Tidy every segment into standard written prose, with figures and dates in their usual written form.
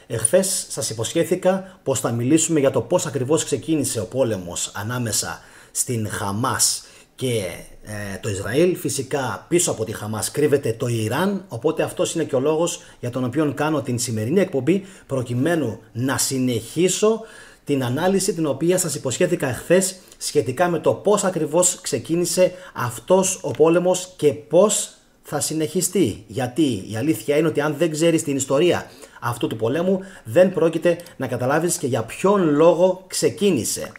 Εχθές σας υποσχέθηκα πως θα μιλήσουμε για το πώς ακριβώς ξεκίνησε ο πόλεμος ανάμεσα στην Χαμάς και το Ισραήλ. Φυσικά πίσω από τη Χαμάς κρύβεται το Ιράν, οπότε αυτός είναι και ο λόγος για τον οποίο κάνω την σημερινή εκπομπή, προκειμένου να συνεχίσω την ανάλυση την οποία σας υποσχέθηκα εχθές σχετικά με το πώς ακριβώς ξεκίνησε αυτός ο πόλεμος και πώς θα συνεχιστεί. Γιατί η αλήθεια είναι ότι αν δεν ξέρεις την ιστορία αυτού του πολέμου, δεν πρόκειται να καταλάβεις και για ποιον λόγο ξεκίνησε.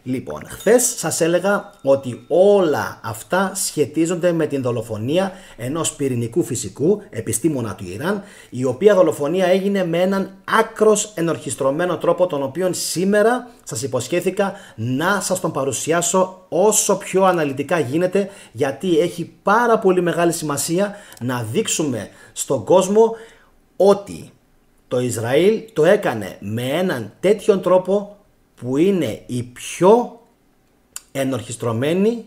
Λοιπόν, χθες σας έλεγα ότι όλα αυτά σχετίζονται με την δολοφονία ενός πυρηνικού φυσικού επιστήμονα του Ιράν, η οποία δολοφονία έγινε με έναν άκρος ενορχιστρωμένο τρόπο, τον οποίο σήμερα σας υποσχέθηκα να σας τον παρουσιάσω όσο πιο αναλυτικά γίνεται, γιατί έχει πάρα πολύ μεγάλη σημασία να δείξουμε στον κόσμο ότι το Ισραήλ το έκανε με έναν τέτοιον τρόπο που είναι η πιο ενορχιστρωμένη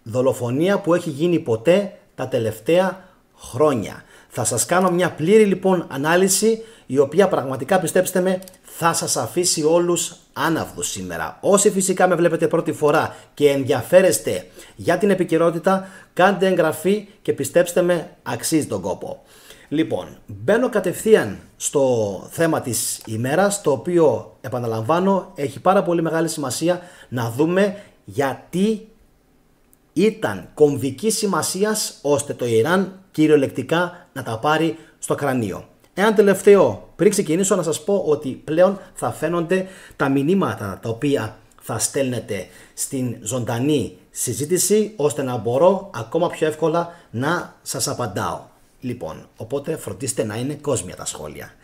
δολοφονία που έχει γίνει ποτέ τα τελευταία χρόνια. Θα σας κάνω μια πλήρη λοιπόν ανάλυση, η οποία πραγματικά, πιστέψτε με, θα σας αφήσει όλους άναυδους σήμερα. Όσοι φυσικά με βλέπετε πρώτη φορά και ενδιαφέρεστε για την επικαιρότητα, κάντε εγγραφή και πιστέψτε με, αξίζει τον κόπο. Λοιπόν, μπαίνω κατευθείαν στο θέμα της ημέρας, το οποίο, επαναλαμβάνω, έχει πάρα πολύ μεγάλη σημασία να δούμε γιατί ήταν κομβική σημασίας ώστε το Ιράν κυριολεκτικά να τα πάρει στο κρανίο. Ένα τελευταίο, πριν ξεκινήσω, να σας πω ότι πλέον θα φαίνονται τα μηνύματα τα οποία θα στέλνετε στην ζωντανή συζήτηση, ώστε να μπορώ ακόμα πιο εύκολα να σας απαντάω. Λοιπόν, οπότε φροντίστε να είναι κόσμια τα σχόλια.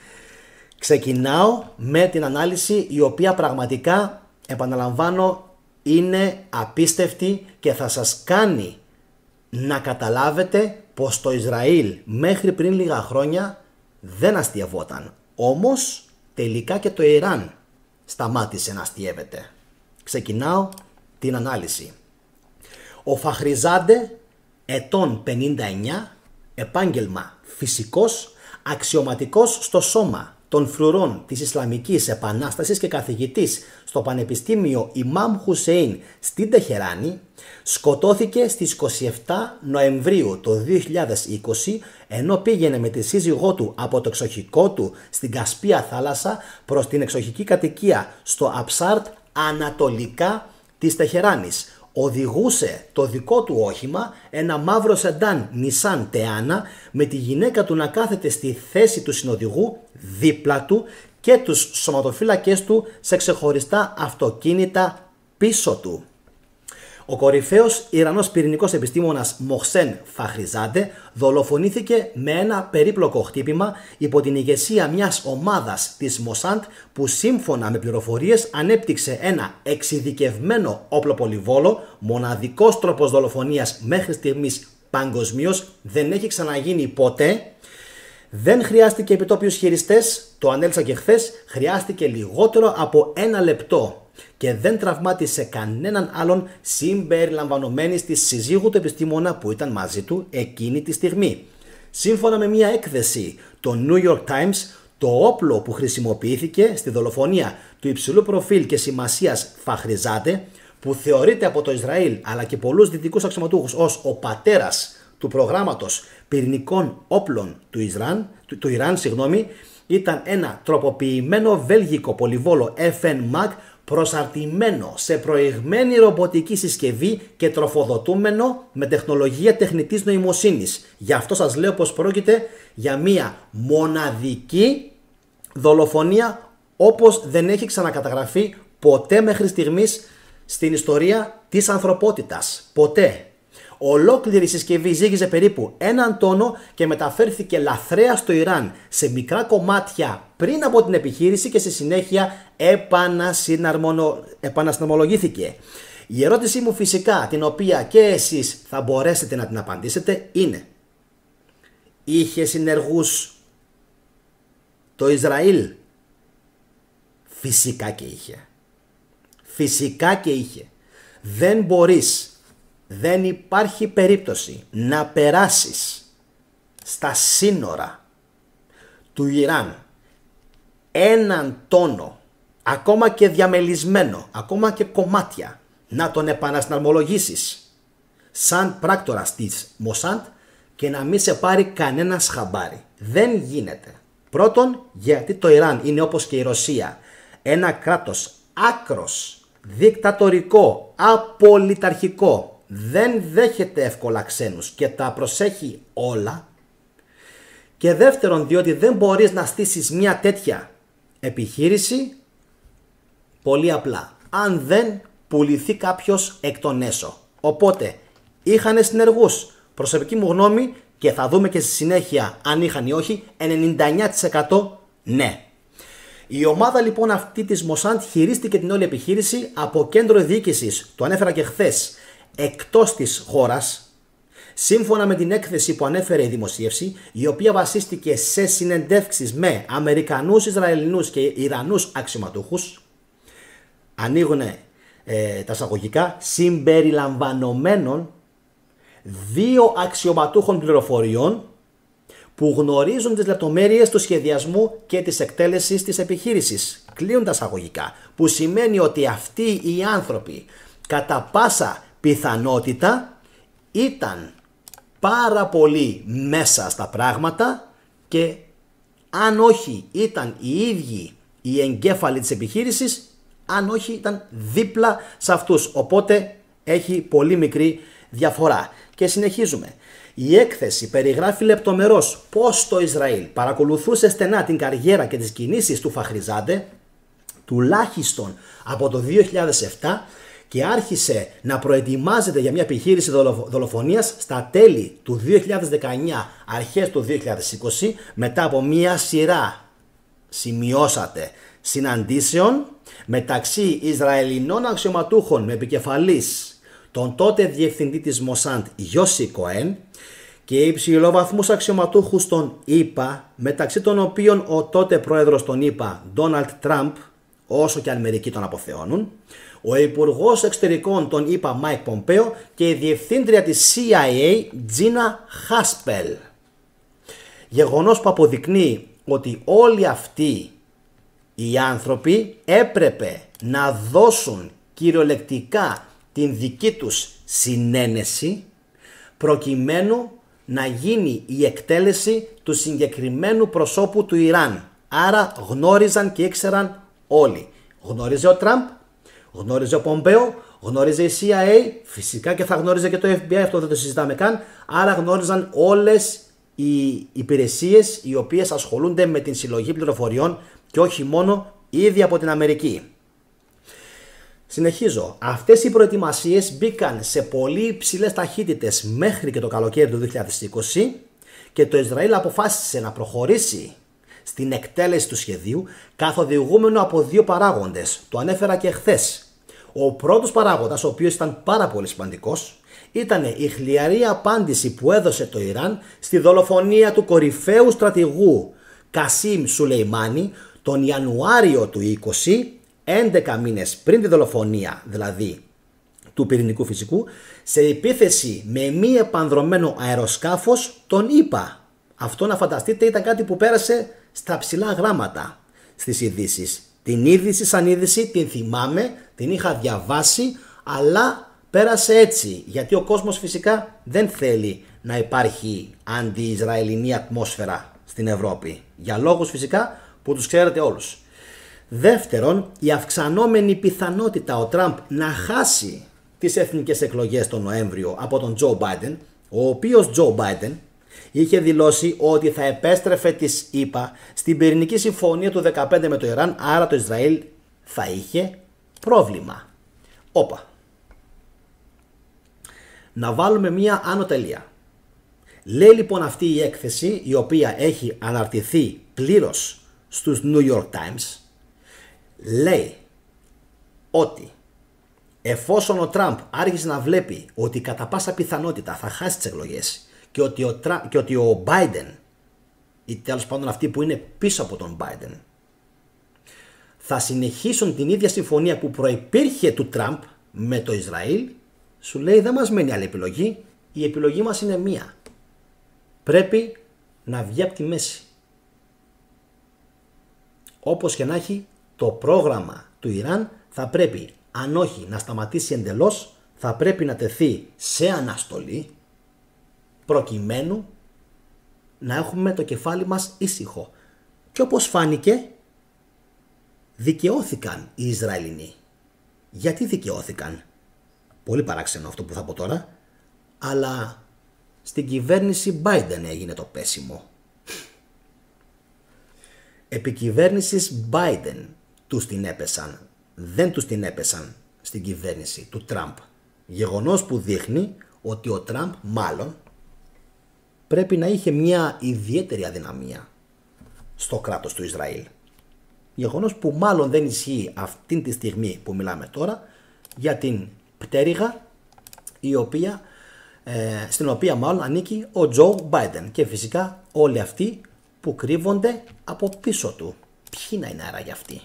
Ξεκινάω με την ανάλυση, η οποία πραγματικά, επαναλαμβάνω, είναι απίστευτη και θα σας κάνει να καταλάβετε πως το Ισραήλ μέχρι πριν λίγα χρόνια δεν αστειευόταν. Όμως τελικά και το Ιράν σταμάτησε να αστειεύεται. Ξεκινάω την ανάλυση. Ο Φαχριζάντε, ετών 59, επάγγελμα φυσικός, αξιωματικός στο σώμα των φρουρών της Ισλαμικής Επανάστασης και καθηγητής στο Πανεπιστήμιο Ιμάμ Χουσέιν στην Τεχεράνη, σκοτώθηκε στις 27 Νοεμβρίου το 2020, ενώ πήγαινε με τη σύζυγό του από το εξοχικό του στην Κασπία θάλασσα προς την εξοχική κατοικία στο Αψάρτ, ανατολικά της Τεχεράνης. Οδηγούσε το δικό του όχημα, ένα μαύρο σεντάν Nissan Teana, με τη γυναίκα του να κάθεται στη θέση του συνοδηγού δίπλα του και τους σωματοφύλακες του σε ξεχωριστά αυτοκίνητα πίσω του. Ο κορυφαίος Ιρανός πυρηνικός επιστήμονας Μοχσέν Φαχριζάντε δολοφονήθηκε με ένα περίπλοκο χτύπημα υπό την ηγεσία μιας ομάδας της Μοσάντ, που σύμφωνα με πληροφορίες ανέπτυξε ένα εξειδικευμένο όπλο πολυβόλο, μοναδικός τρόπος δολοφονίας μέχρι στιγμής παγκοσμίως, δεν έχει ξαναγίνει ποτέ. Δεν χρειάστηκε επιτόπιους χειριστές, το ανέλησα και χθες, χρειάστηκε λιγότερο από 1 λεπτό και δεν τραυμάτισε κανέναν άλλον, συμπεριλαμβανομένης της συζύγου του επιστήμονα που ήταν μαζί του εκείνη τη στιγμή. Σύμφωνα με μια έκθεση το New York Times, το όπλο που χρησιμοποιήθηκε στη δολοφονία του υψηλού προφίλ και σημασίας Φαχριζάντε, που θεωρείται από το Ισραήλ αλλά και πολλούς δυτικούς αξιωματούχους ως ο πατέρας του προγράμματος πυρηνικών όπλων του Ιράν, ήταν ένα τροποποιημένο βέλγικο πολυβόλο FN MAG, προσαρτημένο σε προηγμένη ρομποτική συσκευή και τροφοδοτούμενο με τεχνολογία τεχνητής νοημοσύνης. Γι' αυτό σας λέω πως πρόκειται για μία μοναδική δολοφονία, όπως δεν έχει ξανακαταγραφεί ποτέ μέχρι στιγμής στην ιστορία της ανθρωπότητας. Ποτέ. Ολόκληρη η συσκευή ζύγιζε περίπου 1 τόνο και μεταφέρθηκε λαθρέα στο Ιράν σε μικρά κομμάτια πριν από την επιχείρηση και στη συνέχεια επανασυναρμολογήθηκε. Η ερώτησή μου, φυσικά, την οποία και εσείς θα μπορέσετε να την απαντήσετε, είναι: είχε συνεργούς το Ισραήλ? Φυσικά και είχε. Φυσικά και είχε. Δεν υπάρχει περίπτωση να περάσεις στα σύνορα του Ιράν έναν τόνο, ακόμα και διαμελισμένο, ακόμα και κομμάτια, να τον επανασυναρμολογήσεις σαν πράκτορας της Μοσάντ και να μην σε πάρει κανένας χαμπάρι. Δεν γίνεται. Πρώτον, γιατί το Ιράν είναι, όπως και η Ρωσία, ένα κράτος άκρος, δικτατορικό, απολυταρχικό. Δεν δέχεται εύκολα ξένους και τα προσέχει όλα. Και δεύτερον, διότι δεν μπορείς να στήσεις μια τέτοια επιχείρηση πολύ απλά, αν δεν πουληθεί κάποιος εκ των έσω. Οπότε είχαν συνεργούς, προσωπική μου γνώμη, και θα δούμε και στη συνέχεια αν είχαν ή όχι, 99% ναι. Η ομάδα λοιπόν αυτή της Μοσάντ χειρίστηκε την όλη επιχείρηση από κέντρο διοίκησης, το ανέφερα και χθες, εκτός της χώρας, σύμφωνα με την έκθεση που ανέφερε η δημοσίευση, η οποία βασίστηκε σε συνεντεύξεις με Αμερικανούς, Ισραηλινούς και Ιρανούς αξιωματούχους. Ανοίγουν τα εισαγωγικά, συμπεριλαμβανομένων 2 αξιωματούχων πληροφοριών που γνωρίζουν τις λεπτομέρειες του σχεδιασμού και της εκτέλεσης της επιχείρησης. Κλείνουν τα εισαγωγικά, που σημαίνει ότι αυτοί οι άνθρωποι κατά πάσα πιθανότητα ήταν πάρα πολύ μέσα στα πράγματα και αν όχι ήταν οι ίδιοι οι εγκέφαλοι της επιχείρησης, αν όχι ήταν δίπλα σε αυτούς. Οπότε έχει πολύ μικρή διαφορά. Και συνεχίζουμε. Η έκθεση περιγράφει λεπτομερώς πώς το Ισραήλ παρακολουθούσε στενά την καριέρα και τις κινήσεις του Φαχριζάντε τουλάχιστον από το 2007 και άρχισε να προετοιμάζεται για μια επιχείρηση δολοφονίας στα τέλη του 2019, αρχές του 2020, μετά από μια σειρά, σημειώσατε, συναντήσεων μεταξύ Ισραηλινών αξιωματούχων με επικεφαλής τον τότε διευθυντή της Μοσάντ Γιώσι Κοέν και υψηλόβαθμούς αξιωματούχους των ΗΠΑ, μεταξύ των οποίων ο τότε πρόεδρος των ΗΠΑ Ντόναλντ Τραμπ, όσο και αν μερικοί τον αποθεώνουν, ο υπουργός εξωτερικών των ΗΠΑ Μάικ Πομπέο και η διευθύντρια της CIA Τζίνα Χάσπελ. Γεγονός που αποδεικνύει ότι όλοι αυτοί οι άνθρωποι έπρεπε να δώσουν κυριολεκτικά την δική τους συνένεση προκειμένου να γίνει η εκτέλεση του συγκεκριμένου προσώπου του Ιράν. Άρα γνώριζαν και ήξεραν όλοι. Γνώριζε ο Τραμπ, γνώριζε ο Πομπέο, γνώριζε η CIA, φυσικά και θα γνώριζε και το FBI, αυτό δεν το συζητάμε καν. Άρα γνώριζαν όλες οι υπηρεσίες οι οποίες ασχολούνται με την συλλογή πληροφοριών και όχι μόνο ήδη από την Αμερική. Συνεχίζω. Αυτές οι προετοιμασίες μπήκαν σε πολύ υψηλές ταχύτητες μέχρι και το καλοκαίρι του 2020 και το Ισραήλ αποφάσισε να προχωρήσει στην εκτέλεση του σχεδίου καθοδηγούμενο από 2 παράγοντες. Το ανέφερα και χθες. Ο πρώτος παράγοντας, ο οποίος ήταν πάρα πολύ σημαντικός, ήταν η χλιαρή απάντηση που έδωσε το Ιράν στη δολοφονία του κορυφαίου στρατηγού Κασίμ Σουλεϊμάνι τον Ιανουάριο του 2020, 11 μήνες πριν τη δολοφονία δηλαδή του πυρηνικού φυσικού, σε επίθεση με μη επανδρωμένο αεροσκάφος των ΗΠΑ. Αυτό, να φανταστείτε, ήταν κάτι που πέρασε στα ψηλά γράμματα στις ειδήσεις. Την είδηση σαν είδηση την θυμάμαι, την είχα διαβάσει, αλλά πέρασε έτσι, γιατί ο κόσμος φυσικά δεν θέλει να υπάρχει αντι-Ισραηλινή ατμόσφαιρα στην Ευρώπη, για λόγους φυσικά που τους ξέρετε όλους. Δεύτερον, η αυξανόμενη πιθανότητα ο Τραμπ να χάσει τις εθνικές εκλογές τον Νοέμβριο από τον Τζο Μπάιντεν, ο οποίος Τζο Μπάιντεν είχε δηλώσει ότι θα επέστρεφε τις ΗΠΑ στην πυρηνική συμφωνία του 2015 με το Ιράν, άρα το Ισραήλ θα είχε πρόβλημα. Όπα. Να βάλουμε μία άνω τελεία. Λέει λοιπόν αυτή η έκθεση, η οποία έχει αναρτηθεί πλήρως στους New York Times, λέει ότι εφόσον ο Τραμπ άρχισε να βλέπει ότι κατά πάσα πιθανότητα θα χάσει τις εκλογές και ότι ο Biden, ή τέλος πάντων αυτοί που είναι πίσω από τον Biden, θα συνεχίσουν την ίδια συμφωνία που προϋπήρχε του Τραμπ με το Ισραήλ, σου λέει δεν μας μένει άλλη επιλογή, η επιλογή μας είναι μία. Πρέπει να βγει από τη μέση. Όπως και να έχει, το πρόγραμμα του Ιράν θα πρέπει, αν όχι να σταματήσει εντελώς, θα πρέπει να τεθεί σε αναστολή, προκειμένου να έχουμε το κεφάλι μας ήσυχο. Και όπως φάνηκε, δικαιώθηκαν οι Ισραηλινοί. Γιατί δικαιώθηκαν? Πολύ παράξενο αυτό που θα πω τώρα, αλλά στην κυβέρνηση Biden έγινε το πέσιμο. Επί κυβέρνησης Biden τους την έπεσαν, δεν τους την έπεσαν στην κυβέρνηση του Τραμπ. Γεγονός που δείχνει ότι ο Τραμπ μάλλον πρέπει να είχε μια ιδιαίτερη αδυναμία στο κράτος του Ισραήλ. Γεγονός που μάλλον δεν ισχύει αυτή τη στιγμή που μιλάμε τώρα για την πτέρυγα στην οποία μάλλον ανήκει ο Τζο Μπάιντεν και φυσικά όλοι αυτοί που κρύβονται από πίσω του. Ποιοι να είναι άραγε αυτοί?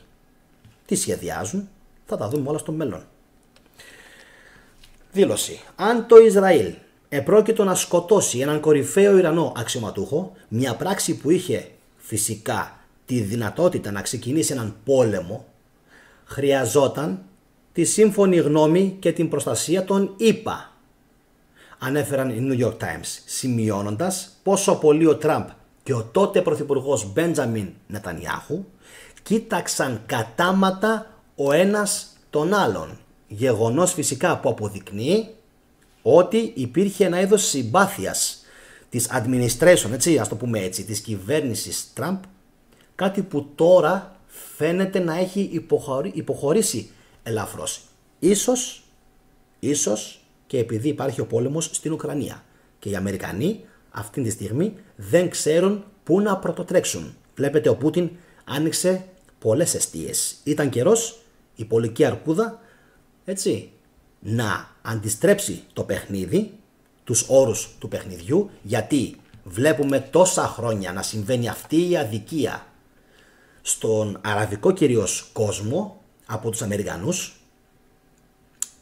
Τι σχεδιάζουν? Θα τα δούμε όλα στο μέλλον. Δήλωση. Αν το Ισραήλ επρόκειτο να σκοτώσει έναν κορυφαίο Ιρανό αξιωματούχο, μια πράξη που είχε φυσικά τη δυνατότητα να ξεκινήσει έναν πόλεμο, χρειαζόταν τη σύμφωνη γνώμη και την προστασία των ΗΠΑ. Ανέφεραν οι New York Times, σημειώνοντας πόσο πολύ ο Τραμπ και ο τότε πρωθυπουργός Μπέντζαμιν Νετανιάχου κοίταξαν κατάματα ο ένας τον άλλον. Γεγονός φυσικά που αποδεικνύει ότι υπήρχε ένα είδος συμπάθειας της administration, έτσι, ας το πούμε έτσι, της κυβέρνησης Τραμπ, κάτι που τώρα φαίνεται να έχει υποχωρήσει ελαφρώς. Ίσως και επειδή υπάρχει ο πόλεμος στην Ουκρανία και οι Αμερικανοί αυτή τη στιγμή δεν ξέρουν πού να πρωτοτρέξουν. Βλέπετε, ο Πούτιν άνοιξε πολλές εστίες. Ήταν καιρός η πολική αρκούδα, έτσι, να αντιστρέψει το παιχνίδι, τους όρους του παιχνιδιού, γιατί βλέπουμε τόσα χρόνια να συμβαίνει αυτή η αδικία στον αραβικό κυρίως κόσμο από τους Αμερικανούς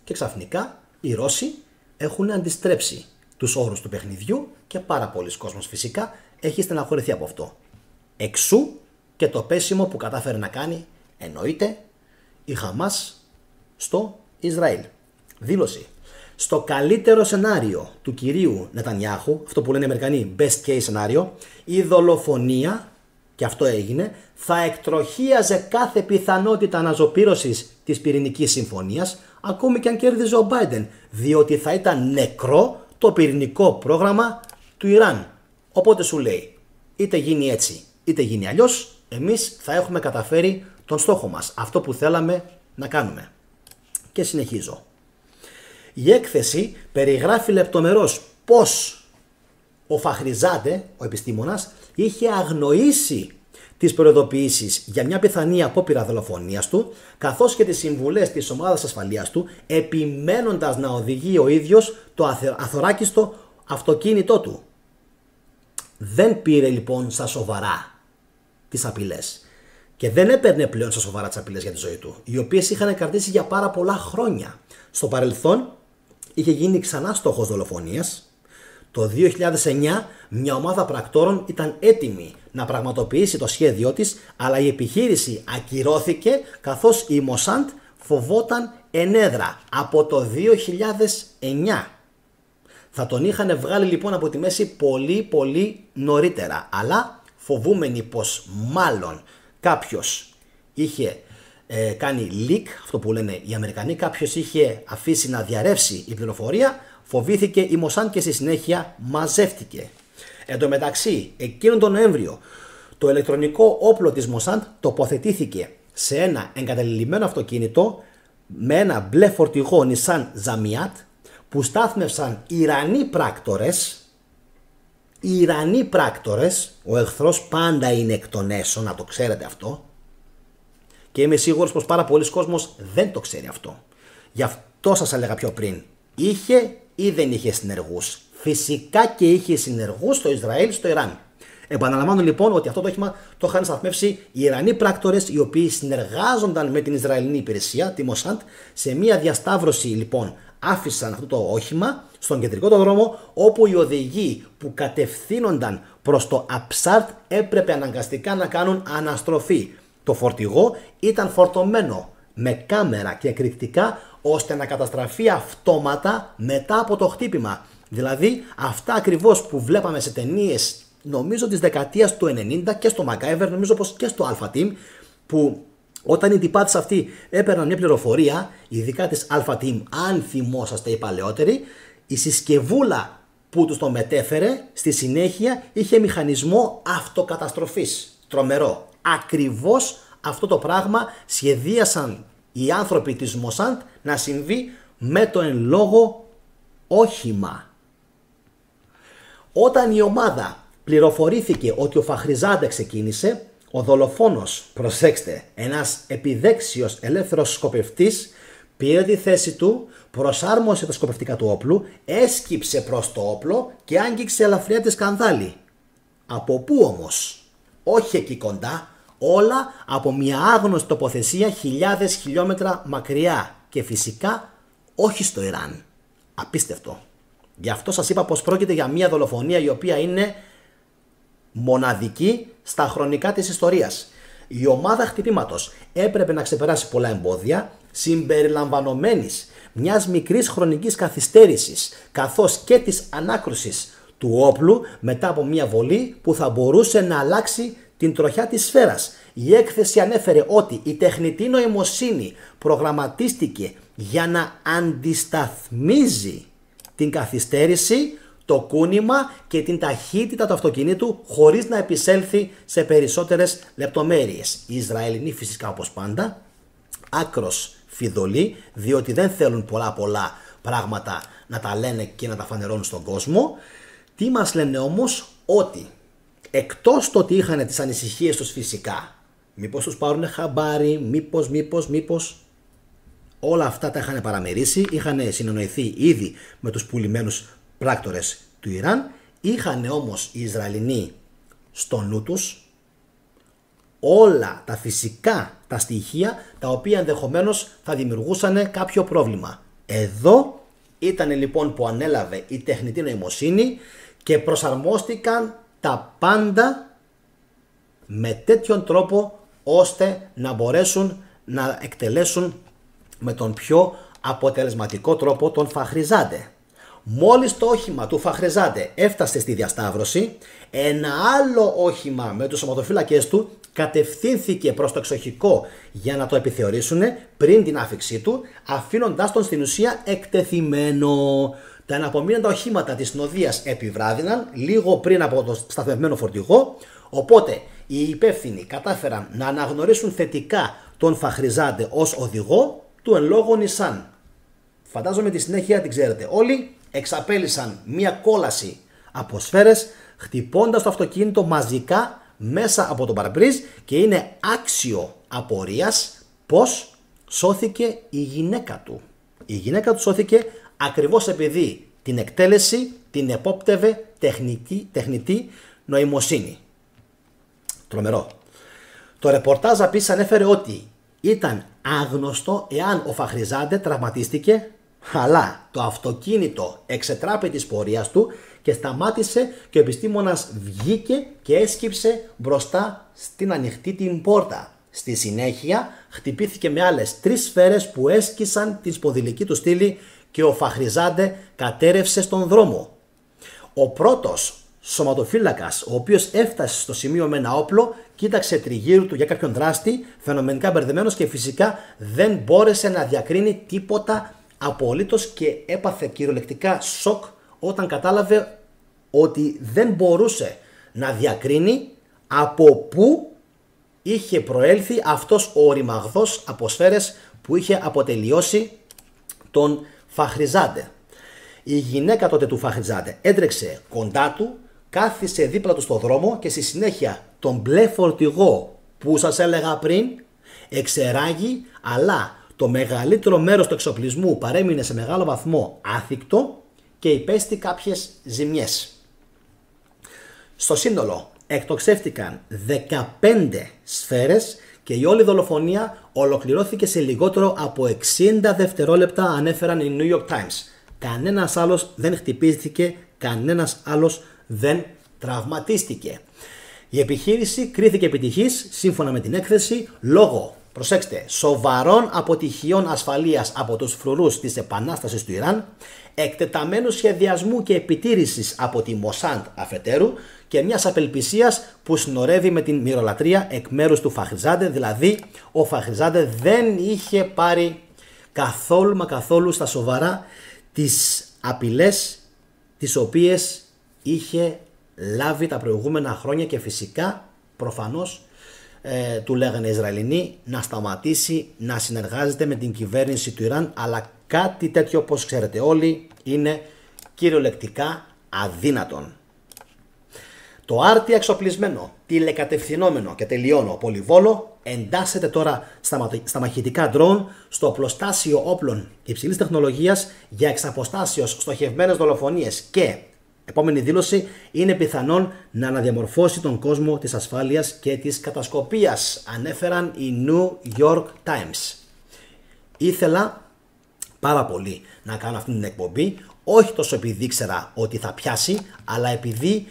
και ξαφνικά οι Ρώσοι έχουν αντιστρέψει τους όρους του παιχνιδιού και πάρα πολλοί κόσμος φυσικά έχει στεναχωρηθεί από αυτό. Εξού και το πέσιμο που κατάφερε να κάνει, εννοείται, η Χαμάς στο Ισραήλ. Δήλωση. Στο καλύτερο σενάριο του κυρίου Νετανιάχου, αυτό που λένε οι Αμερικανοί best case σενάριο, η δολοφονία, και αυτό έγινε, θα εκτροχίαζε κάθε πιθανότητα αναζωπήρωσης της πυρηνικής συμφωνίας, ακόμη και αν κέρδιζε ο Biden, διότι θα ήταν νεκρό το πυρηνικό πρόγραμμα του Ιράν. Οπότε σου λέει, είτε γίνει έτσι, είτε γίνει αλλιώς, εμείς θα έχουμε καταφέρει τον στόχο μας, αυτό που θέλαμε να κάνουμε. Και συνεχίζω. Η έκθεση περιγράφει λεπτομερώς πως ο Φαχριζάντε, ο επιστήμονας, είχε αγνοήσει τις προειδοποιήσεις για μια πιθανή απόπειρα δολοφονίας του, καθώς και τις συμβουλές της ομάδας ασφαλείας του, επιμένοντας να οδηγεί ο ίδιος το αθωράκιστο αυτοκίνητό του. Δεν πήρε λοιπόν στα σοβαρά τις απειλές και δεν έπαιρνε πλέον στα σοβαρά τις απειλές για τη ζωή του, οι οποίες είχαν κρατήσει για πάρα πολλά χρόνια. Στο παρελθόν είχε γίνει ξανά στόχος δολοφονίας. Το 2009 μια ομάδα πρακτόρων ήταν έτοιμη να πραγματοποιήσει το σχέδιό της, αλλά η επιχείρηση ακυρώθηκε καθώς η Μοσάντ φοβόταν ενέδρα από το 2009. Θα τον είχαν βγάλει λοιπόν από τη μέση πολύ νωρίτερα, αλλά φοβούμενοι πως μάλλον κάποιος είχε κάνει leak, αυτό που λένε οι Αμερικανοί, κάποιος είχε αφήσει να διαρρεύσει η πληροφορία, φοβήθηκε η Μοσάντ και στη συνέχεια μαζεύτηκε. Εν τω μεταξύ, εκείνον τον Νοέμβριο, το ηλεκτρονικό όπλο της Μοσάντ τοποθετήθηκε σε ένα εγκαταλειμμένο αυτοκίνητο με ένα μπλε φορτηγό Nissan Zamiat που στάθμευσαν Ιρανοί πράκτορες. Ο εχθρός πάντα είναι εκ των έσω, να το ξέρετε αυτό. Και είμαι σίγουρος πως πάρα πολλοί κόσμος δεν το ξέρει αυτό. Γι' αυτό σας έλεγα πιο πριν. Είχε ή δεν είχε συνεργούς? Φυσικά και είχε συνεργούς στο Ισραήλ, στο Ιράν. Επαναλαμβάνω λοιπόν ότι αυτό το όχημα το είχαν σταθμεύσει οι Ιρανοί πράκτορες, οι οποίοι συνεργάζονταν με την Ισραηλινή υπηρεσία, τη Μοσάντ. Σε μια διασταύρωση λοιπόν άφησαν αυτό το όχημα στον κεντρικό το δρόμο, όπου οι οδηγοί που κατευθύνονταν προς το Αψάρτ έπρεπε αναγκαστικά να κάνουν αναστροφή. Το φορτηγό ήταν φορτωμένο με κάμερα και εκρηκτικά ώστε να καταστραφεί αυτόματα μετά από το χτύπημα. Δηλαδή αυτά ακριβώς που βλέπαμε σε ταινίες, νομίζω της δεκαετίας του 90 και στο MacGyver, νομίζω πως και στο Alpha Team, που όταν οι τυπάδες αυτοί έπαιρναν μια πληροφορία, ειδικά της Alpha Team, αν θυμόσαστε οι παλαιότεροι, η συσκευούλα που τους το μετέφερε στη συνέχεια είχε μηχανισμό αυτοκαταστροφής. Τρομερό. Ακριβώς αυτό το πράγμα σχεδίασαν οι άνθρωποι της Mossad να συμβεί με το εν λόγω όχημα. Όταν η ομάδα πληροφορήθηκε ότι ο Φαχριζάντε ξεκίνησε, ο δολοφόνος, προσέξτε, ένας επιδέξιος ελεύθερος σκοπευτής, πήρε τη θέση του, προσάρμοσε τα σκοπευτικά του όπλου, έσκυψε προς το όπλο και άγγιξε ελαφριά τη σκανδάλη. Από πού όμως? Όχι εκεί κοντά, όλα από μια άγνωστη τοποθεσία χιλιάδες χιλιόμετρα μακριά και φυσικά όχι στο Ιράν. Απίστευτο. Γι' αυτό σας είπα πως πρόκειται για μια δολοφονία η οποία είναι μοναδική στα χρονικά της ιστορίας. Η ομάδα χτυπήματος έπρεπε να ξεπεράσει πολλά εμπόδια, συμπεριλαμβανομένης μιας μικρής χρονικής καθυστέρησης καθώς και της ανάκρουσης του όπλου μετά από μια βολή που θα μπορούσε να αλλάξει την τροχιά της σφαίρας. Η έκθεση ανέφερε ότι η τεχνητή νοημοσύνη προγραμματίστηκε για να αντισταθμίζει την καθυστέρηση, το κούνημα και την ταχύτητα του αυτοκινήτου χωρίς να επισέλθει σε περισσότερες λεπτομέρειες. Οι Ισραηλινοί φυσικά όπως πάντα άκρος φιδωλοί, διότι δεν θέλουν πολλά πράγματα να τα λένε και να τα φανερώνουν στον κόσμο. Τι μας λένε όμως? Ότι εκτός το ότι είχαν τις ανησυχίες τους φυσικά, μήπως τους πάρουν χαμπάρι, μήπως όλα αυτά τα είχαν παραμερίσει, είχαν συνεννοηθεί ήδη με τους πουλημένους πράκτορες του Ιράν, είχαν όμως οι Ισραηλινοί στο νου τους όλα τα φυσικά τα στοιχεία τα οποία ενδεχομένως θα δημιουργούσαν κάποιο πρόβλημα. Εδώ ήταν λοιπόν που ανέλαβε η τεχνητή νοημοσύνη και προσαρμόστηκαν τα πάντα με τέτοιον τρόπο ώστε να μπορέσουν να εκτελέσουν με τον πιο αποτελεσματικό τρόπο τον Φαχριζάντε. Μόλις το όχημα του Φαχριζάντε έφτασε στη διασταύρωση, ένα άλλο όχημα με τους σωματοφύλακες του κατευθύνθηκε προς το εξοχικό για να το επιθεωρήσουν πριν την άφηξή του, αφήνοντάς τον στην ουσία εκτεθειμένο. Τα εναπομείναντα οχήματα της συνοδείας επιβράδυναν λίγο πριν από το σταθμευμένο φορτηγό, οπότε οι υπεύθυνοι κατάφεραν να αναγνωρίσουν θετικά τον Φαχριζάντε ως οδηγό του εν λόγω Νισάν. Φαντάζομαι τη συνέχεια την ξέρετε όλοι. Εξαπέλυσαν μία κόλαση από σφαίρες χτυπώντας το αυτοκίνητο μαζικά μέσα από τον παρμπρίζ και είναι άξιο απορίας πως σώθηκε η γυναίκα του. Η γυναίκα του σώθηκε ακριβώς επειδή την εκτέλεση την επόπτευε τεχνητή νοημοσύνη. Τρομερό. Το ρεπορτάζ επίσης ανέφερε ότι ήταν άγνωστο εάν ο Φαχριζάντε τραυματίστηκε, αλλά το αυτοκίνητο εξετράπη της πορείας του και σταμάτησε και ο επιστήμονας βγήκε και έσκυψε μπροστά στην ανοιχτή την πόρτα. Στη συνέχεια χτυπήθηκε με άλλες 3 σφαίρες που έσκησαν την σπονδυλική του στήλη και ο Φαχριζάντε κατέρευσε στον δρόμο. Ο πρώτος σωματοφύλακας, ο οποίος έφτασε στο σημείο με ένα όπλο, κοίταξε τριγύρου του για κάποιον δράστη, φαινομενικά μπερδεμένος και φυσικά δεν μπόρεσε να διακρίνει τίποτα απολύτως και έπαθε κυριολεκτικά σοκ όταν κατάλαβε ότι δεν μπορούσε να διακρίνει από πού είχε προέλθει αυτός ο ρημαγδός από σφαίρες που είχε αποτελειώσει τον Φαχριζάντε. Η γυναίκα τότε του Φαχριζάντε έτρεξε κοντά του, κάθισε δίπλα του στο δρόμο και στη συνέχεια τον μπλε φορτηγό που σας έλεγα πριν εξεράγει, αλλά το μεγαλύτερο μέρος του εξοπλισμού παρέμεινε σε μεγάλο βαθμό άθικτο και υπέστη κάποιες ζημιές. Στο σύνολο εκτοξεύτηκαν 15 σφαίρες και η όλη δολοφονία ολοκληρώθηκε σε λιγότερο από 60 δευτερόλεπτα, ανέφεραν οι New York Times. Κανένας άλλος δεν χτυπήθηκε, κανένας άλλος δεν τραυματίστηκε. Η επιχείρηση κρίθηκε επιτυχής σύμφωνα με την έκθεση λόγω, προσέξτε, σοβαρών αποτυχιών ασφαλείας από τους φρουρούς της Επανάστασης του Ιράν, εκτεταμένου σχεδιασμού και επιτήρησης από τη Μοσάντ αφετέρου και μιας απελπισίας που συνορεύει με την μυρολατρεία εκ μέρους του Φαχρίζαντε, δηλαδή ο Φαχρίζαντε δεν είχε πάρει καθόλου μα καθόλου στα σοβαρά τις απειλές τις οποίες είχε λάβει τα προηγούμενα χρόνια και φυσικά προφανώς του λέγανε οι Ισραηλινοί να σταματήσει να συνεργάζεται με την κυβέρνηση του Ιράν, αλλά κάτι τέτοιο όπως ξέρετε όλοι είναι κυριολεκτικά αδύνατον. Το άρτια εξοπλισμένο, τηλεκατευθυνόμενο και τελειώνω πολυβόλο εντάσσεται τώρα στα μαχητικά ντρόουν στο οπλοστάσιο όπλων υψηλής τεχνολογίας για εξαποστάσεως στοχευμένες δολοφονίες και επόμενη δήλωση είναι πιθανόν να αναδιαμορφώσει τον κόσμο της ασφάλειας και της κατασκοπίας, ανέφεραν οι New York Times. Ήθελα πάρα πολύ να κάνω αυτή την εκπομπή, όχι τόσο επειδή ήξερα ότι θα πιάσει, αλλά επειδή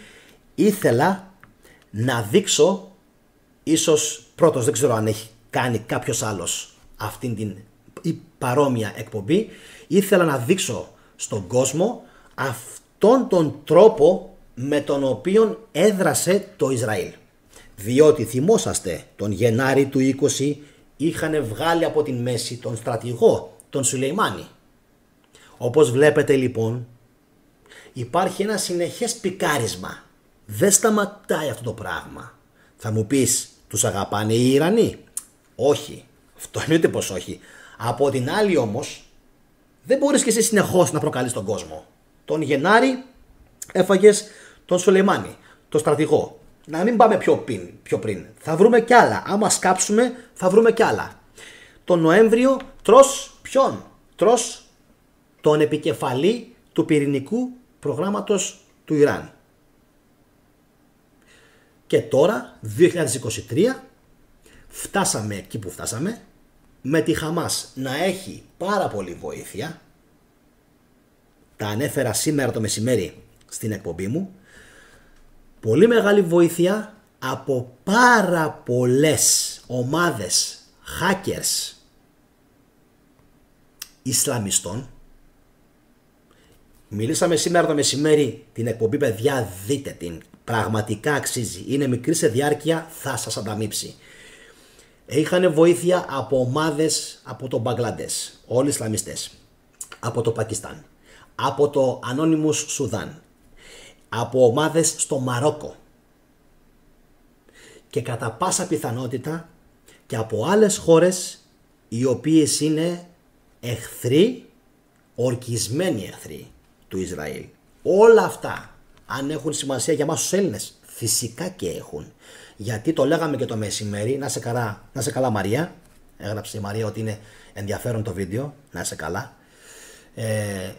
ήθελα να δείξω, ίσως πρώτος, δεν ξέρω αν έχει κάνει κάποιος άλλος αυτήν την ή παρόμοια εκπομπή, ήθελα να δείξω στον κόσμο αυτόν τον τρόπο με τον οποίο έδρασε το Ισραήλ. Διότι θυμόσαστε τον Γενάρη του 20 είχαν βγάλει από την μέση τον στρατηγό, τον Σουλεϊμάνι. Όπως βλέπετε λοιπόν υπάρχει ένα συνεχές πικάρισμα. Δεν σταματάει αυτό το πράγμα. Θα μου πεις, τους αγαπάνε οι Ιρανοί? Όχι, αυτό εννοείται πως όχι. Από την άλλη όμως δεν μπορείς και εσύ συνεχώς να προκαλείς τον κόσμο. Τον Γενάρη έφαγες τον Σουλεϊμάνι, τον στρατηγό. Να μην πάμε πιο πριν. Θα βρούμε κι άλλα. Άμα σκάψουμε θα βρούμε κι άλλα. Τον Νοέμβριο τρως ποιον? Τρως τον επικεφαλή του πυρηνικού προγράμματος του Ιράν. Και τώρα, 2023, φτάσαμε εκεί που φτάσαμε, με τη Χαμάς να έχει πάρα πολύ βοήθεια. Τα ανέφερα σήμερα το μεσημέρι στην εκπομπή μου. Πολύ μεγάλη βοήθεια από πάρα πολλές ομάδες hackers Ισλαμιστών. Μιλήσαμε σήμερα το μεσημέρι την εκπομπή, παιδιά, δείτε την. Πραγματικά αξίζει. Είναι μικρή σε διάρκεια, θα σας ανταμείψει. Είχαν βοήθεια από ομάδες από το Μπαγκλαντές, όλοι Ισλαμιστές, από το Πακιστάν, από το Anonymous Σουδάν, από ομάδες στο Μαρόκο και κατά πάσα πιθανότητα και από άλλες χώρες οι οποίες είναι εχθροί, ορκισμένοι εχθροί του Ισραήλ. Όλα αυτά, αν έχουν σημασία για εμάς τους Έλληνες, φυσικά και έχουν. Γιατί το λέγαμε και το μεσημέρι, να σε καλά Μαρία, έγραψε η Μαρία ότι είναι ενδιαφέρον το βίντεο, να σε καλά.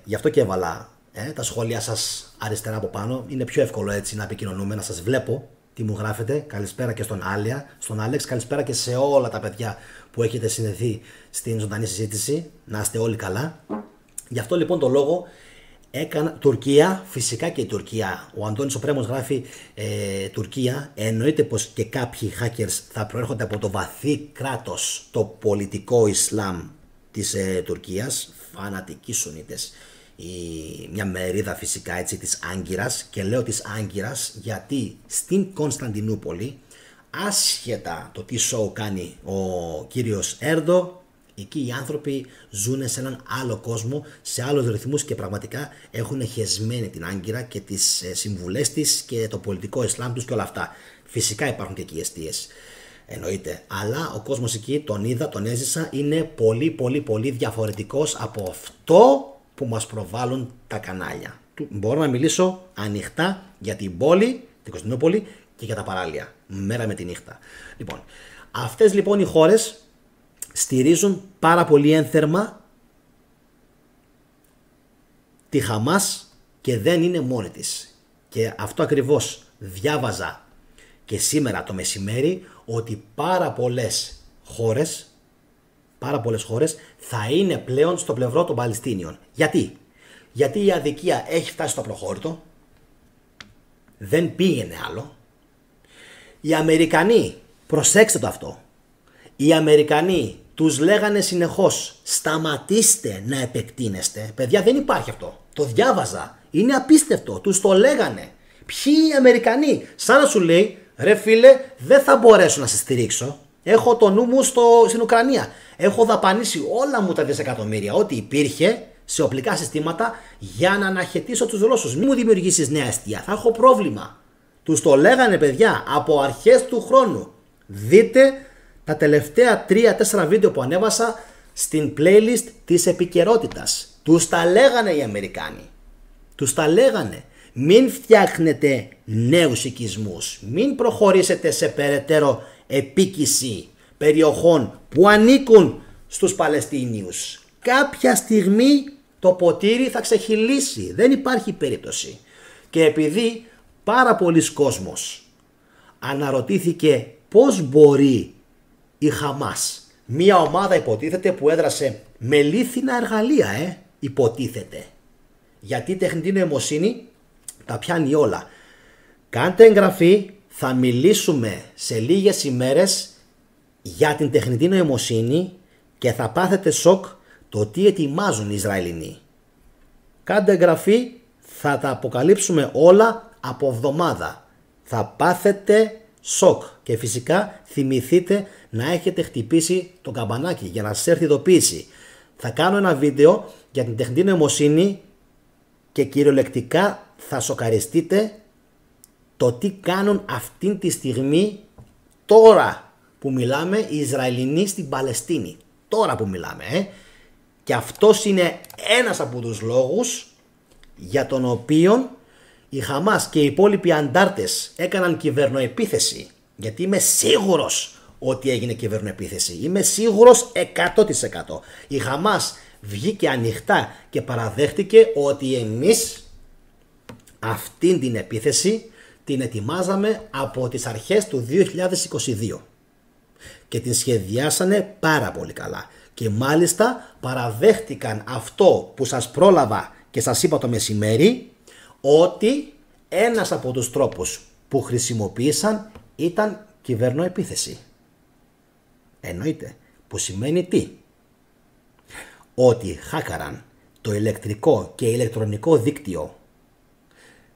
Γι' αυτό και έβαλα τα σχόλια σας αριστερά από πάνω, είναι πιο εύκολο έτσι να επικοινωνούμε, να σας βλέπω τι μου γράφετε. Καλησπέρα και στον Άλεξ, καλησπέρα και σε όλα τα παιδιά που έχετε συνδεθεί στην ζωντανή συζήτηση, να είστε όλοι καλά. Γι' αυτό λοιπόν το λόγο έκανα Τουρκία, φυσικά και η Τουρκία. Ο Αντώνης ο Πρέμος γράφει Τουρκία. Εννοείται πως και κάποιοι hackers θα προέρχονται από το βαθύ κράτος, το πολιτικό Ισλάμ της Τουρκίας, φανατικοί Σουνίτες. Μια μερίδα φυσικά έτσι της Άγκυρας, και λέω της Άγκυρας γιατί στην Κωνσταντινούπολη, άσχετα το τι show κάνει ο κύριος Έρντο, εκεί οι άνθρωποι ζουν σε έναν άλλο κόσμο, σε άλλους ρυθμούς και πραγματικά έχουν χεσμένη την Άγκυρα και τις συμβουλές της και το πολιτικό Ισλάμ τους και όλα αυτά. Φυσικά υπάρχουν και εκεί εστίες, εννοείται, αλλά ο κόσμος εκεί τον είδα, τον έζησα, είναι πολύ διαφορετικός από αυτό που μας προβάλλουν τα κανάλια. Μπορώ να μιλήσω ανοιχτά για την πόλη, την Κωνσταντινούπολη και για τα παράλια, μέρα με τη νύχτα. Λοιπόν, αυτές λοιπόν οι χώρες στηρίζουν πάρα πολύ ένθερμα τη Χαμάς και δεν είναι μόνη της. Και αυτό ακριβώς διάβαζα και σήμερα το μεσημέρι, ότι πάρα πολλές χώρες θα είναι πλέον στο πλευρό των Παλαιστίνιων. Γιατί η αδικία έχει φτάσει στο προχώρητο, δεν πήγαινε άλλο Οι Αμερικανοί, προσέξτε το αυτό, οι Αμερικανοί τους λέγανε συνεχώς σταματήστε να επεκτείνεστε. Παιδιά, δεν υπάρχει αυτό. Το διάβαζα. Είναι απίστευτο. Τους το λέγανε. Ποιοι οι Αμερικανοί? Σαν να σου λέει, ρε φίλε, δεν θα μπορέσω να σε στηρίξω. Έχω το νου μου στην Ουκρανία. Έχω δαπανίσει όλα μου τα δισεκατομμύρια ό,τι υπήρχε σε οπλικά συστήματα για να αναχαιτήσω τους Ρώσους. Μην μου δημιουργήσεις νέα αιστεία. Θα έχω πρόβλημα. Τους το λέγανε, παιδιά, από αρχές του χρόνου. Δείτε τα τελευταία 3-4 βίντεο που ανέβασα στην playlist της επικαιρότητας. Τους τα λέγανε οι Αμερικάνοι. Τους τα λέγανε. Μην φτιάχνετε νέους οικισμούς. Μην προχωρήσετε σε περαιτέρω επίκηση περιοχών που ανήκουν στους Παλαιστίνιους. Κάποια στιγμή το ποτήρι θα ξεχυλήσει. Δεν υπάρχει περίπτωση. Και επειδή πάρα πολλοί κόσμος αναρωτήθηκε πώς μπορεί η Χαμάς, μια ομάδα υποτίθεται που έδρασε με λίθινα εργαλεία, υποτίθεται. Γιατί η τεχνητή νοημοσύνη τα πιάνει όλα. Κάντε εγγραφή, θα μιλήσουμε σε λίγες ημέρες για την τεχνητή νοημοσύνη και θα πάθετε σοκ το τι ετοιμάζουν οι Ισραηλινοί. Κάντε εγγραφή, θα τα αποκαλύψουμε όλα από εβδομάδα. Θα πάθετε σοκ και φυσικά θυμηθείτε να έχετε χτυπήσει το καμπανάκι για να σας έρθει ειδοποίηση. Θα κάνω ένα βίντεο για την τεχνητή νοημοσύνη και κυριολεκτικά θα σοκαριστείτε το τι κάνουν αυτή τη στιγμή, τώρα που μιλάμε, οι Ισραηλινοί στην Παλαιστίνη. Τώρα που μιλάμε. Και αυτός είναι ένας από τους λόγους για τον οποίο η Χαμάς και οι υπόλοιποι αντάρτες έκαναν κυβερνοεπίθεση. Γιατί είμαι σίγουρος ότι έγινε κυβερνοεπίθεση. Είμαι σίγουρος 100%. Η Χαμάς βγήκε ανοιχτά και παραδέχτηκε ότι εμείς αυτήν την επίθεση την ετοιμάζαμε από τις αρχές του 2022 και την σχεδιάσανε πάρα πολύ καλά και μάλιστα παραδέχτηκαν αυτό που σας πρόλαβα και σας είπα το μεσημέρι, ότι ένας από τους τρόπους που χρησιμοποίησαν ήταν κυβερνοεπίθεση. Εννοείται, που σημαίνει τι? Ότι χάκαραν το ηλεκτρικό και ηλεκτρονικό δίκτυο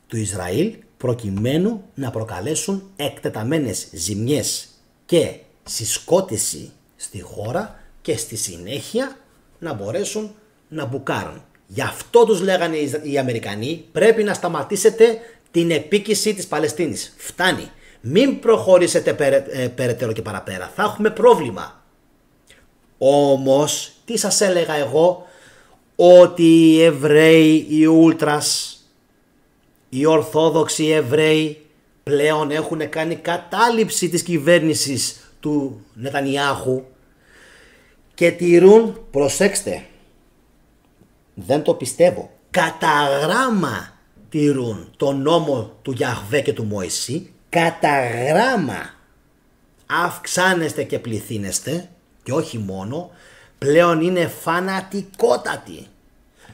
του Ισραήλ προκειμένου να προκαλέσουν εκτεταμένες ζημιές και συσκότηση στη χώρα και στη συνέχεια να μπορέσουν να μπουκάρουν. Γι' αυτό τους λέγανε οι Αμερικανοί, πρέπει να σταματήσετε την επίκηση της Παλαιστίνης. Φτάνει. Μην προχωρήσετε περαιτέρω και παραπέρα. Θα έχουμε πρόβλημα. Όμως, τι σας έλεγα εγώ? Ότι οι Εβραίοι, οι Ούλτρας, οι Ορθόδοξοι Εβραίοι πλέον έχουν κάνει κατάληψη της κυβέρνησης του Νετανιάχου και τηρούν, προσέξτε, δεν το πιστεύω, κατά γράμμα τηρούν τον νόμο του Γιαχβέ και του Μωυσή, κατά γράμμα. Αυξάνεστε και πληθύνεστε και όχι μόνο, πλέον είναι φανατικότατοι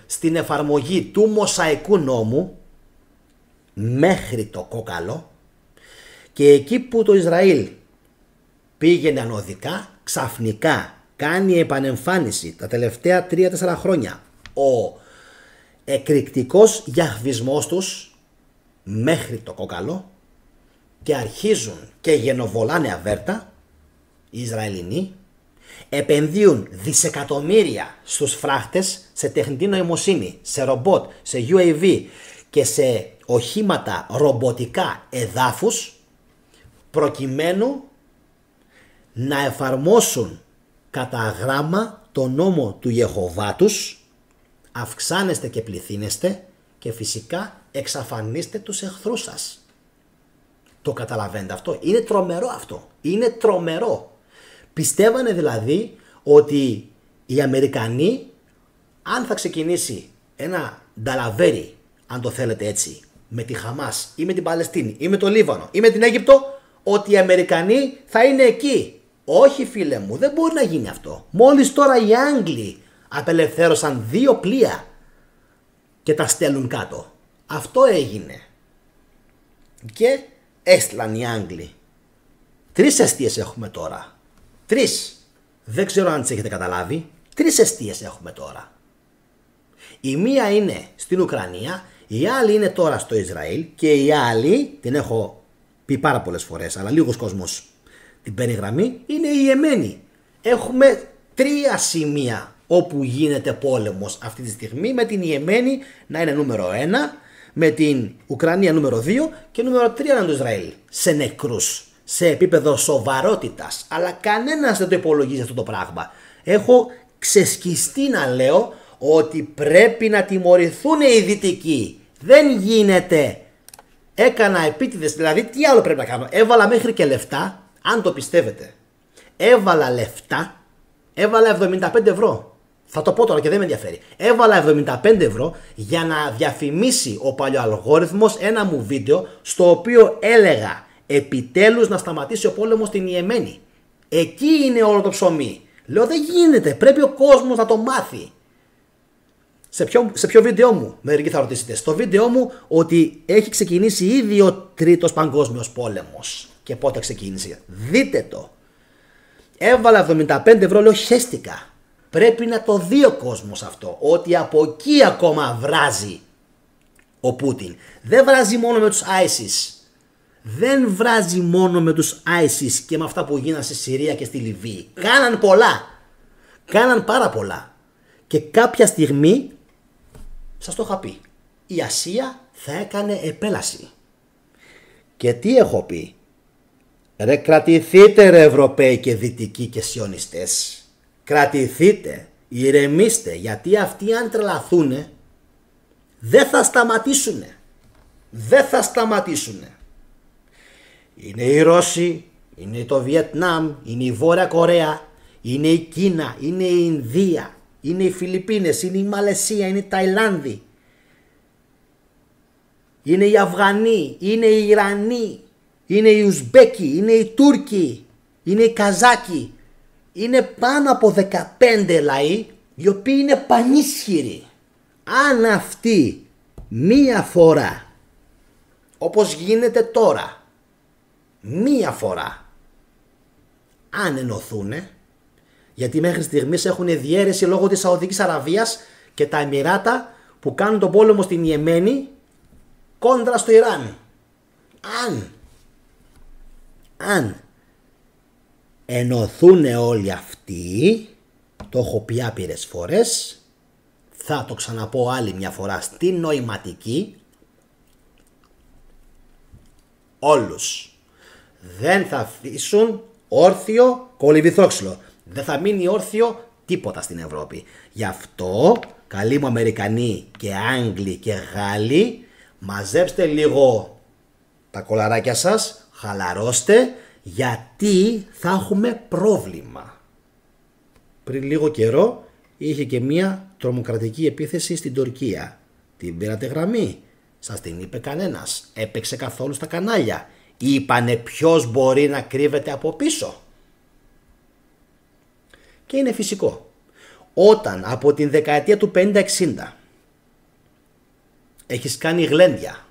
στην εφαρμογή του Μωσαϊκού νόμου μέχρι το κόκαλο, και εκεί που το Ισραήλ πήγαινε ανωδικά, ξαφνικά κάνει επανεμφάνιση τα τελευταία 3-4 χρόνια ο εκρηκτικός γιαχβισμός τους μέχρι το κόκαλο και αρχίζουν και γενοβολάνε αβέρτα οι Ισραηλινοί, επενδύουν δισεκατομμύρια στους φράχτες, σε τεχνητή νοημοσύνη, σε ρομπότ, σε UAV και σε οχήματα ρομποτικά εδάφους προκειμένου να εφαρμόσουν κατά γράμμα το νόμο του Ιεχωβά τους. Αυξάνεστε και πληθύνεστε και φυσικά εξαφανίστε τους εχθρούς σας. Το καταλαβαίνετε αυτό? Είναι τρομερό αυτό. Είναι τρομερό. Πιστεύανε δηλαδή ότι οι Αμερικανοί, αν θα ξεκινήσει ένα νταλαβέρι, αν το θέλετε έτσι, με τη Χαμάς ή με την Παλαιστίνη ή με το Λίβανο ή με την Αίγυπτο, ότι οι Αμερικανοί θα είναι εκεί. Όχι φίλε μου, δεν μπορεί να γίνει αυτό. Μόλις τώρα οι Άγγλοι απελευθέρωσαν 2 πλοία και τα στέλνουν κάτω. Αυτό έγινε. Και έστειλαν οι Άγγλοι 3 εστίες έχουμε τώρα. 3. Δεν ξέρω αν τις έχετε καταλάβει. 3 εστίες έχουμε τώρα. Η μία είναι στην Ουκρανία, η άλλη είναι τώρα στο Ισραήλ και η άλλη, την έχω πει πάρα πολλές φορές, αλλά λίγος κόσμος την περιγραμμή, είναι η Ιεμένη. Έχουμε 3 σημεία όπου γίνεται πόλεμος αυτή τη στιγμή, με την Ιεμένη να είναι νούμερο 1, με την Ουκρανία νούμερο 2 και νούμερο 3 είναι το Ισραήλ. Σε νεκρούς, σε επίπεδο σοβαρότητας, αλλά κανένας δεν το υπολογίζει αυτό το πράγμα. Έχω ξεσκιστεί να λέω ότι πρέπει να τιμωρηθούν οι Δυτικοί. Δεν γίνεται. Έκανα επίτηδες, δηλαδή τι άλλο πρέπει να κάνω. Έβαλα μέχρι και λεφτά, αν το πιστεύετε. Έβαλα λεφτά, έβαλα 75 ευρώ. Θα το πω τώρα και δεν με ενδιαφέρει. Έβαλα 75 ευρώ για να διαφημίσει ο παλιοαλγόριθμος ένα μου βίντεο στο οποίο έλεγα επιτέλους να σταματήσει ο πόλεμος στην Ιεμένη. Εκεί είναι όλο το ψωμί. Λέω δεν γίνεται, πρέπει ο κόσμος να το μάθει. Σε ποιο βίντεο μου, μερικοί θα ρωτήσετε. Στο βίντεο μου ότι έχει ξεκινήσει ήδη ο 3ος παγκόσμιος πόλεμος. Και πότε ξεκίνησε. Δείτε το. Έβαλα 75 ευρώ, λέω χέστηκα. Πρέπει να το δει ο κόσμος αυτό. Ότι από εκεί ακόμα βράζει ο Πούτιν. Δεν βράζει μόνο με τους ISIS. Δεν βράζει μόνο με τους ISIS και με αυτά που γίνανε στη Συρία και στη Λιβύη. Κάναν πολλά. Κάναν πάρα πολλά. Και κάποια στιγμή, σας το είχα πει, η Ασία θα έκανε επέλαση. Και τι έχω πει. Ρε κρατηθείτε ρε Ευρωπαίοι και Δυτικοί και Σιωνιστές. Κρατηθείτε, ηρεμήστε, γιατί αυτοί αν τρελαθούνε δεν θα σταματήσουνε. Δεν θα σταματήσουνε. Είναι οι Ρώσοι, είναι το Βιετνάμ, είναι η Βόρεια Κορέα, είναι η Κίνα, είναι η Ινδία, είναι οι Φιλιππίνες, είναι η Μαλαισία, είναι η Ταϊλάνδη, είναι οι Αφγανοί, είναι οι Ιρανοί, είναι οι Ουσμπέκοι, είναι οι Τούρκοι, είναι οι Καζάκοι. Είναι πάνω από 15 λαοί οι οποίοι είναι πανίσχυροι. Αν αυτοί μία φορά, όπως γίνεται τώρα, μία φορά, αν ενωθούνε, γιατί μέχρι στιγμής έχουν διαίρεση λόγω της Σαουδικής Αραβίας και τα Εμιράτα που κάνουν τον πόλεμο στην Ιεμένη κόντρα στο Ιράν. Αν ενωθούνε όλοι αυτοί, το έχω πει άπειρες φορές, θα το ξαναπώ άλλη μια φορά στην νοηματική, όλους δεν θα αφήσουν όρθιο κολυμβηθόξυλο. Δεν θα μείνει όρθιο τίποτα στην Ευρώπη. Γι' αυτό, καλοί μου Αμερικανοί και Άγγλοι και Γάλλοι, μαζέψτε λίγο τα κολαράκια σας, χαλαρώστε, γιατί θα έχουμε πρόβλημα. Πριν λίγο καιρό είχε και μία τρομοκρατική επίθεση στην Τουρκία. Την πήρατε γραμμή? Σας την είπε κανένας? Έπαιξε καθόλου στα κανάλια? Είπανε ποιος μπορεί να κρύβεται από πίσω? Και είναι φυσικό. Όταν από την δεκαετία του 50-60 έχεις κάνει γλέντια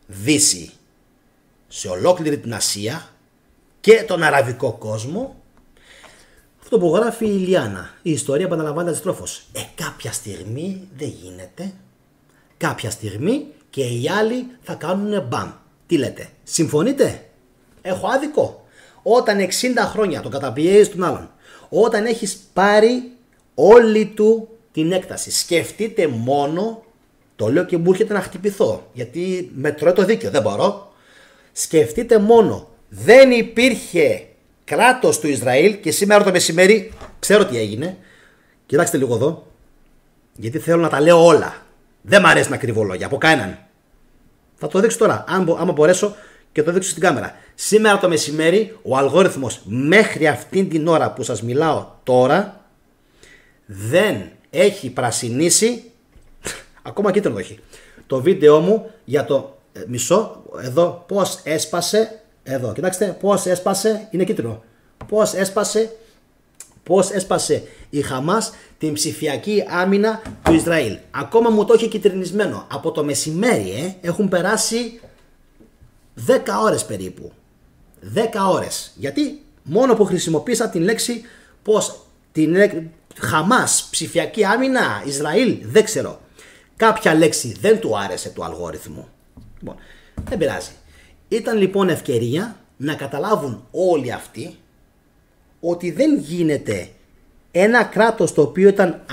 Δύση σε ολόκληρη την Ασία και τον αραβικό κόσμο, αυτό που γράφει η Ιλιάνα, η ιστορία επαναλαμβάνεται αντιστρόφως. Κάποια στιγμή δεν γίνεται, κάποια στιγμή και οι άλλοι θα κάνουν μπαμ. Τι λέτε, συμφωνείτε? Έχω άδικο? Όταν 60 χρόνια τον καταπιέζεις τον άλλον, όταν έχεις πάρει όλη του την έκταση, σκεφτείτε μόνο, το λέω και μου έρχεται να χτυπηθώ, γιατί με τρώει το δίκαιο, δεν μπορώ. Σκεφτείτε μόνο, δεν υπήρχε κράτος του Ισραήλ και σήμερα το μεσημέρι, ξέρω τι έγινε, κοιτάξτε λίγο εδώ, γιατί θέλω να τα λέω όλα. Δεν μ' αρέσει να κρύβω λόγια από κανέναν. Θα το δείξω τώρα, άμα μπορέσω και το δείξω στην κάμερα. Σήμερα το μεσημέρι ο αλγόριθμος μέχρι αυτήν την ώρα που σας μιλάω τώρα δεν έχει πρασινίσει, ακόμα κίτρινο έχει, το βίντεο μου για το μισό, εδώ πώς έσπασε, εδώ κοιτάξτε πώς έσπασε, είναι κίτρινο, πώς έσπασε η Χαμάς την ψηφιακή άμυνα του Ισραήλ. Ακόμα μου το έχει κυτρινισμένο. Από το μεσημέρι έχουν περάσει 10 ώρες περίπου. 10 ώρες. Γιατί? Μόνο που χρησιμοποίησα την λέξη πώς, Χαμάς, ψηφιακή άμυνα, Ισραήλ, δεν ξέρω. Κάποια λέξη δεν του άρεσε του αλγόριθμου. Λοιπόν, δεν πειράζει. Ήταν λοιπόν ευκαιρία να καταλάβουν όλοι αυτοί ότι δεν γίνεται ένα κράτος το οποίο ήταν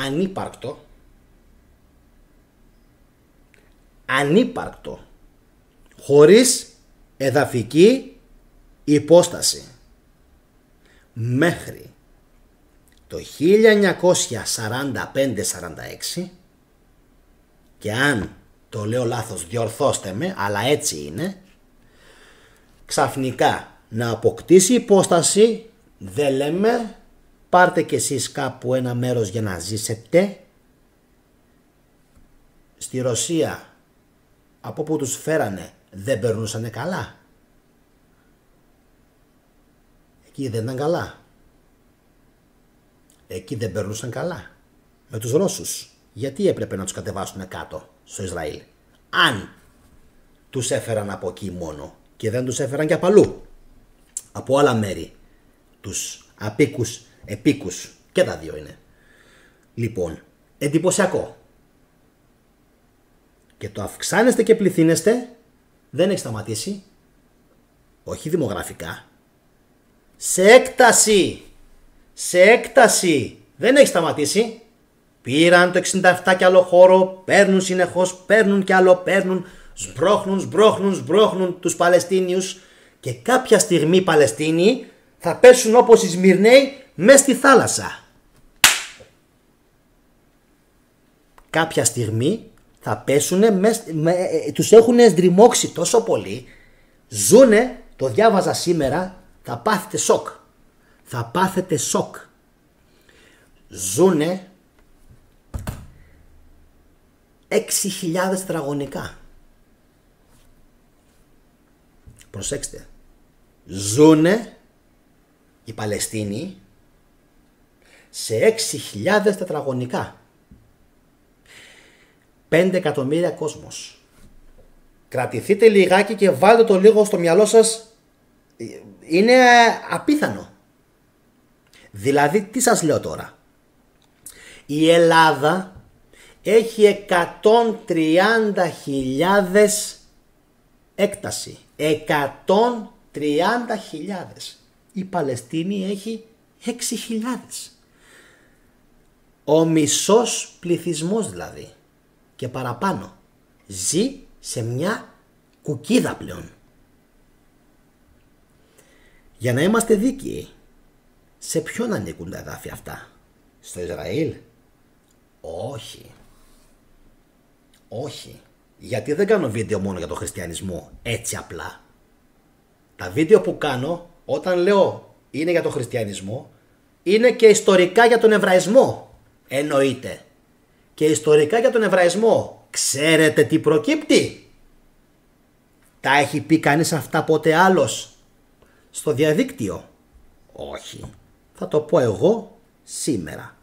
ανύπαρκτο, χωρίς εδαφική υπόσταση μέχρι το 1945-46, και αν το λέω λάθος διορθώστε με, αλλά έτσι είναι, ξαφνικά να αποκτήσει υπόσταση. Δεν λέμε πάρτε κι εσείς κάπου ένα μέρος για να ζήσετε. Στη Ρωσία από που τους φέρανε δεν περνούσανε καλά. Εκεί δεν ήταν καλά. Εκεί δεν περνούσαν καλά με τους Ρώσους. Γιατί έπρεπε να τους κατεβάσουν κάτω στο Ισραήλ, αν τους έφεραν από εκεί μόνο και δεν τους έφεραν και από αλλού, από άλλα μέρη, τους επίκους, και τα δύο είναι. Λοιπόν, εντυπωσιακό. Και το αυξάνεστε και πληθύνεστε δεν έχει σταματήσει. Όχι δημογραφικά. Σε έκταση δεν έχει σταματήσει. Πήραν το 67 κι άλλο χώρο, παίρνουν συνεχώς, παίρνουν κι άλλο, παίρνουν, σμπρώχνουν τους Παλαιστίνιους, και κάποια στιγμή οι Παλαιστίνοι θα πέσουν όπως οι Σμυρναίοι μες στη θάλασσα. Κάποια στιγμή θα πέσουν, τους έχουν εσδριμώξει τόσο πολύ, ζούνε, το διάβαζα σήμερα, θα πάθετε σοκ. Ζούνε 6.000 τετραγωνικά. Προσέξτε. Ζούνε οι Παλαιστίνοι σε 6.000 τετραγωνικά. 5 εκατομμύρια κόσμος. Κρατηθείτε λιγάκι και βάλτε το λίγο στο μυαλό σας. Είναι απίθανο. Δηλαδή τι σας λέω τώρα. Η Ελλάδα έχει 130.000 έκταση. 130.000. Η Παλαιστίνη έχει 6.000. Ο μισός πληθυσμός δηλαδή και παραπάνω ζει σε μια κουκίδα πλέον. Για να είμαστε δίκαιοι, σε ποιον ανήκουν τα εδάφια αυτά? Στο Ισραήλ? Όχι. Γιατί δεν κάνω βίντεο μόνο για τον χριστιανισμό έτσι απλά. Τα βίντεο που κάνω, όταν λέω είναι για τον χριστιανισμό, είναι και ιστορικά για τον Εβραϊσμό. Εννοείται. Και ιστορικά για τον Εβραϊσμό. Ξέρετε τι προκύπτει? Τα έχει πει κανείς αυτά ποτέ άλλος στο διαδίκτυο? Όχι. Θα το πω εγώ σήμερα.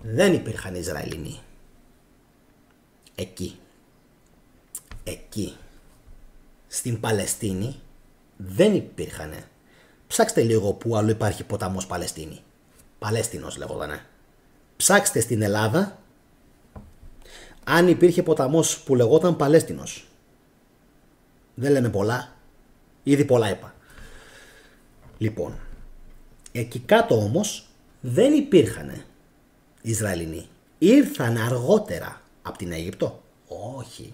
Δεν υπήρχαν Ισραηλινοί. Εκεί. Στην Παλαιστίνη δεν υπήρχανε. Ψάξτε λίγο που άλλο υπάρχει ποταμός Παλαιστίνη. Παλαίστινος λέγονταν. Ψάξτε στην Ελλάδα αν υπήρχε ποταμός που λεγόταν Παλαίστινος. Δεν λένε πολλά. Ήδη πολλά είπα. Λοιπόν, εκεί κάτω όμως δεν υπήρχανε Ισραηλινοί. Ήρθαν αργότερα από την Αίγυπτο? Όχι.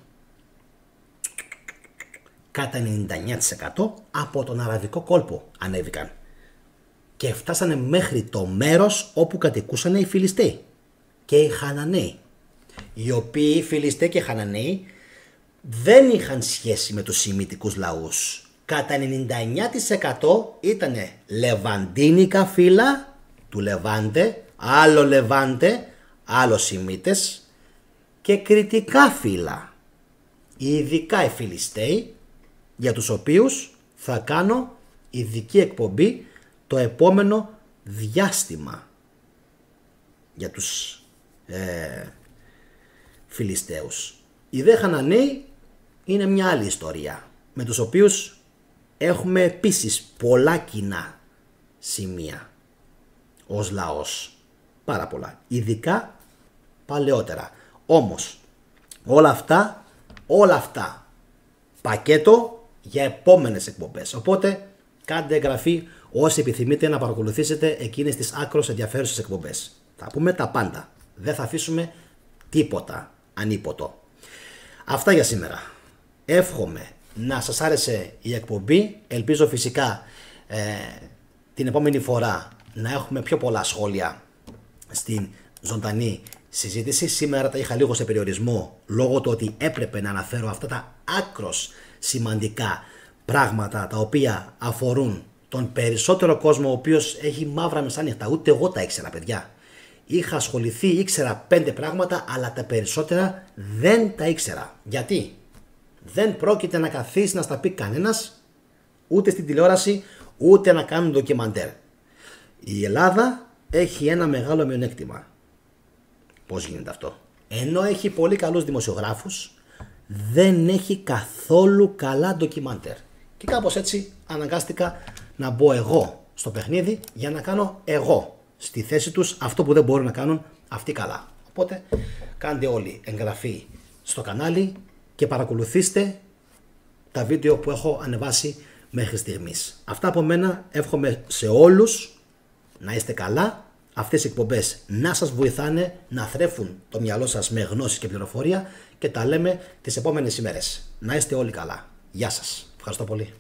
Κατά 99% από τον Αραβικό κόλπο ανέβηκαν. Και φτάσανε μέχρι το μέρος όπου κατοικούσαν οι Φιλιστέοι και οι Χαναναίοι. Οι οποίοι Φιλιστέοι και Χαναναίοι δεν είχαν σχέση με τους Σιμιτικούς λαούς. Κατά 99% ήτανε λεβαντίνικα φύλλα του Λεβάντε, άλλο Λεβάντε, άλλο Σιμίτες, και κριτικά φύλλα, ειδικά οι Φιλιστέοι, για τους οποίους θα κάνω ειδική εκπομπή το επόμενο διάστημα για τους Φιλιστέους. Οι δε Χαναναίοι είναι μια άλλη ιστορία, με τους οποίους έχουμε επίσης πολλά κοινά σημεία ως λαός. Πάρα πολλά. Ειδικά παλαιότερα. Όμως όλα αυτά πακέτο για επόμενες εκπομπές. Οπότε κάντε εγγραφή όσοι επιθυμείτε να παρακολουθήσετε εκείνες τις άκρως ενδιαφέρουσες εκπομπές. Θα πούμε τα πάντα. Δεν θα αφήσουμε τίποτα ανίποτο. Αυτά για σήμερα. Εύχομαι να σας άρεσε η εκπομπή. Ελπίζω φυσικά την επόμενη φορά να έχουμε πιο πολλά σχόλια στην ζωντανή συζήτηση. Σήμερα τα είχα λίγο σε περιορισμό λόγω του ότι έπρεπε να αναφέρω αυτά τα άκρως σημαντικά πράγματα τα οποία αφορούν τον περισσότερο κόσμο, ο οποίος έχει μαύρα μεσάνυχτα. Ούτε εγώ τα ήξερα, παιδιά. Είχα ασχοληθεί, ήξερα 5 πράγματα, αλλά τα περισσότερα δεν τα ήξερα. Γιατί? Δεν πρόκειται να καθίσει να στα πει κανένας, ούτε στην τηλεόραση, ούτε να κάνουν ντοκιμαντέρ. Η Ελλάδα έχει ένα μεγάλο μειονέκτημα. Πώς γίνεται αυτό? Ενώ έχει πολύ καλούς δημοσιογράφους, δεν έχει καθόλου καλά ντοκιμαντέρ. Και κάπως έτσι αναγκάστηκα να μπω εγώ στο παιχνίδι για να κάνω εγώ στη θέση τους αυτό που δεν μπορούν να κάνουν αυτοί καλά. Οπότε κάντε όλοι εγγραφή στο κανάλι και παρακολουθήστε τα βίντεο που έχω ανεβάσει μέχρι στιγμής. Αυτά από μένα. Εύχομαι σε όλους να είστε καλά, αυτές οι εκπομπές να σας βοηθάνε να θρέφουν το μυαλό σας με γνώσεις και πληροφορία και τα λέμε τις επόμενες ημέρες. Να είστε όλοι καλά. Γεια σας. Ευχαριστώ πολύ.